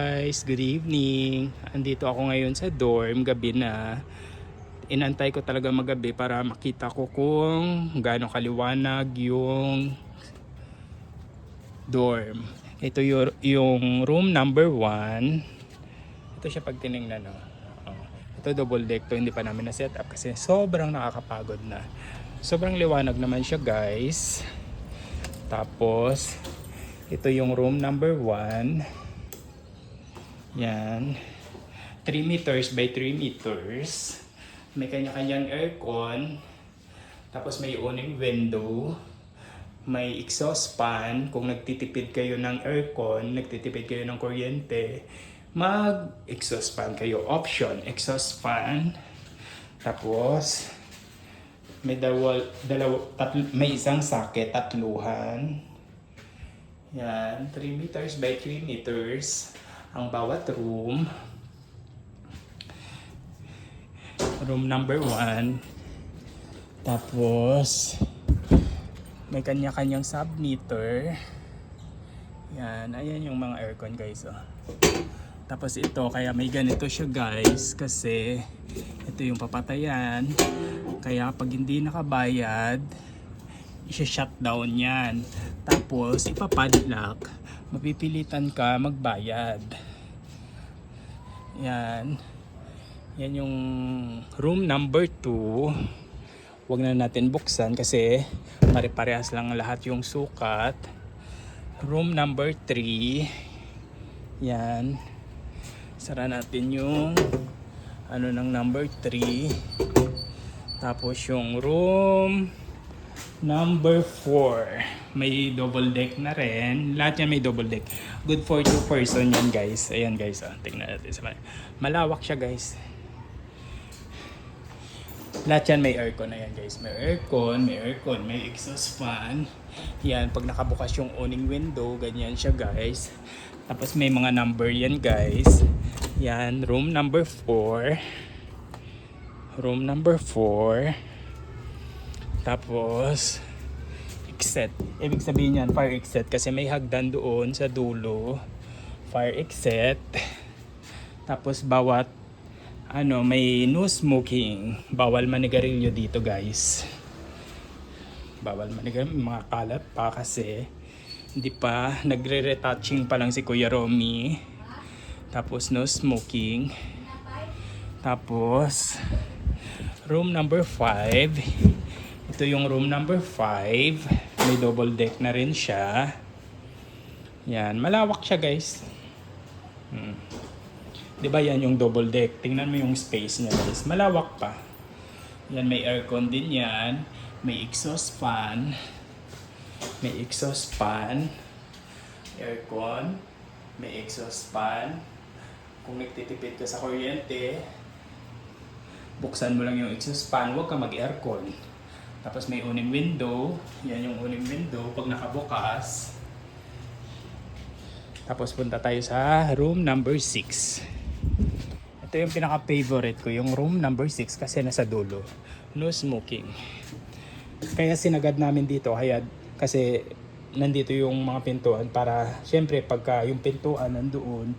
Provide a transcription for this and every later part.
Guys, good evening. Andito ako ngayon sa dorm, gabi na. Inantay ko talaga magabi para makita ko kung gaano kaliwanag yung dorm. Ito yung room number 1. Ito siya pag tinignan, no? Oh. Ito double deck to, hindi pa namin na set up kasi sobrang nakakapagod na. Sobrang liwanag naman siya, guys. Tapos ito yung room number 1. Yan. 3 meters by 3 meters. May kanya-kanyang aircon. Tapos may uning window. May exhaust fan. Kung nagtitipid kayo ng aircon, nagtitipid kayo ng kuryente, mag-exhaust fan kayo. Option, exhaust fan. Tapos, may may isang socket, tatluhan. Yan, 3 meters by 3 meters. Ang bawat room. Room number 1. Tapos may kanya-kanyang submeter. Yan, ayan yung mga aircon, guys, oh. Tapos ito, kaya may ganito siya, guys, kasi ito yung papatayan. Kaya pag hindi nakabayad, i-shutdown yan. Tapos ipapadlock, mapipilitan ka magbayad. Yan. Yan yung room number 2. Huwag na natin buksan kasi pare-parehas lang lahat yung sukat. Room number 3. Yan. Sara natin yung ano ng number 3. Tapos yung room number 4. May double deck na rin. Lahat yan may double deck. Good for 2 person yan, guys. Ayan, guys. Tingnan natin. Malawak siya, guys. Lahat yan may aircon na yan, guys. May aircon, may exhaust fan. Yan, pag nakabukas yung awning window, ganyan siya, guys. Tapos may mga number yan, guys. Yan, room number 4. Room number 4. Tapos exit. Ibig sabihin yan, fire exit. Kasi may hagdan doon sa dulo. Fire exit. Tapos bawat may no smoking. Bawal manigarilyo dito, guys. Bawal manigarilyo. Mga kalat pa kasi hindi pa. Nagre-retouching pa lang si Kuya Romy. Tapos no smoking. Tapos room number 5. Ito yung room number 5. May double deck na rin siya. Yan, malawak siya, guys. Diba yan yung double deck? Tingnan mo yung space niya, guys. Malawak pa. Yan, may aircon din yan. May exhaust fan. May exhaust fan. Aircon. May exhaust fan. Kung nagtitipid ka sa kuryente, buksan mo lang yung exhaust fan. Huwag ka mag-aircon. Tapos may uning window. Yan yung uning window pag nakabukas. Tapos punta tayo sa room number 6. Ito yung pinaka-favorite ko, yung room number 6 kasi nasa dulo. No smoking. Kaya sinagad namin dito kasi nandito yung mga pintuan para syempre pagka yung pintuan nandoon,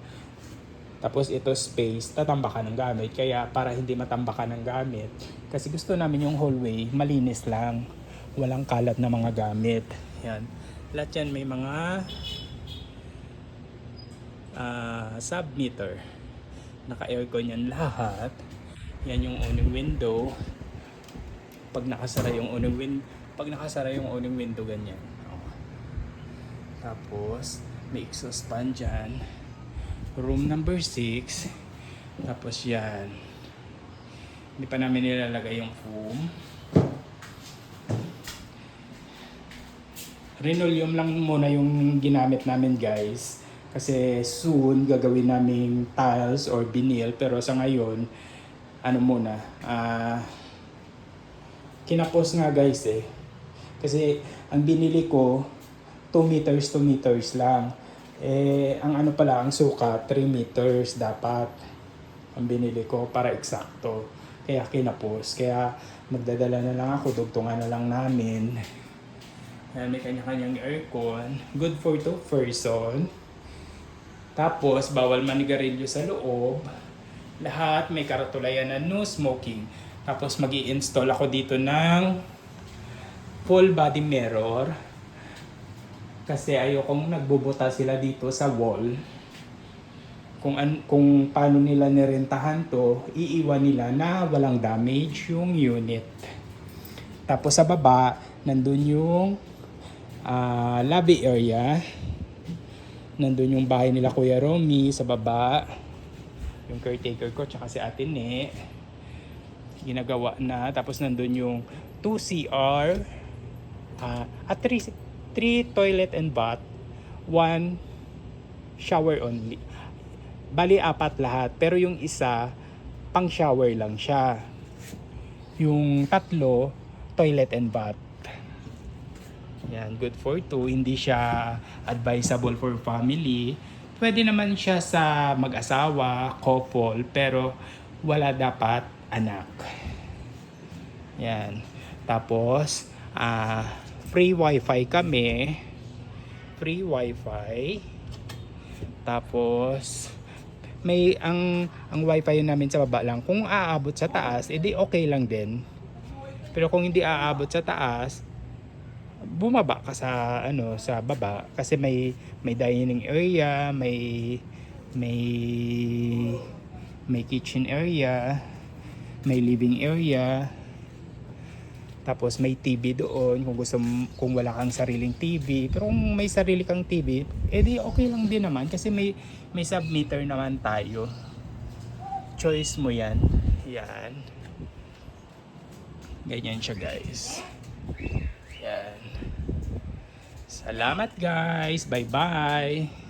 tapos ito space, tatambakan ng gamit. Kaya para hindi matambakan ng gamit, kasi gusto namin yung hallway malinis lang, walang kalat na mga gamit. Yan. Lahat yan may mga submeter. Naka-aircon yan lahat. Yan yung awning window. Pag nakasara yung awning window ganyan. Tapos may exhaust fan dyan. Room number 6. Tapos yan, hindi pa namin nilalagay yung foam. Linoleum lang muna yung ginamit namin, guys, kasi soon gagawin naming tiles or vinyl. Pero sa ngayon kinapos nga, guys, kasi ang binili ko 2 meters lang. Ang ang sukat 3 meters dapat ang binili ko para eksakto. Kaya kinapos. Kaya magdadala na lang ako, dugtungan na lang namin. May kanya-kanyang aircon. Good for 2 person. Tapos, bawal manigarilyo sa loob. Lahat may karatulayan na no smoking. Tapos, mag install ako dito ng full body mirror. Kasi ayokong nagbubuta sila dito sa wall. Kung paano nila nirentahan to, iiwan nila na walang damage yung unit. Tapos sa baba, nandun yung lobby area. Nandun yung bahay nila Kuya Romy sa baba. Yung caretaker ko, tsaka si Ate Ne. Ginagawa na. Tapos nandun yung 2 CR. At 3 toilet and bath. 1 shower only. Bali 4 lahat. Pero yung isa, pang shower lang siya. Yung 3, toilet and bath. Yan, good for 2. Hindi siya advisable for family. Pwede naman siya sa mag-asawa, couple, pero wala dapat anak. Yan. Tapos, free wifi kami. Free wifi. Tapos, may ang wifi namin sa baba lang. Kung aabot sa taas, edi okay lang din. Pero kung hindi aabot sa taas, bumaba ka sa sa baba kasi may dining area, may kitchen area, may living area. Tapos may TV doon kung wala kang sariling TV. Pero kung may sarili kang TV, edi okay lang din naman kasi may submeter naman tayo. Choice mo 'yan. Yan. Ganyan siya, guys. Yan. Salamat, guys. Bye-bye.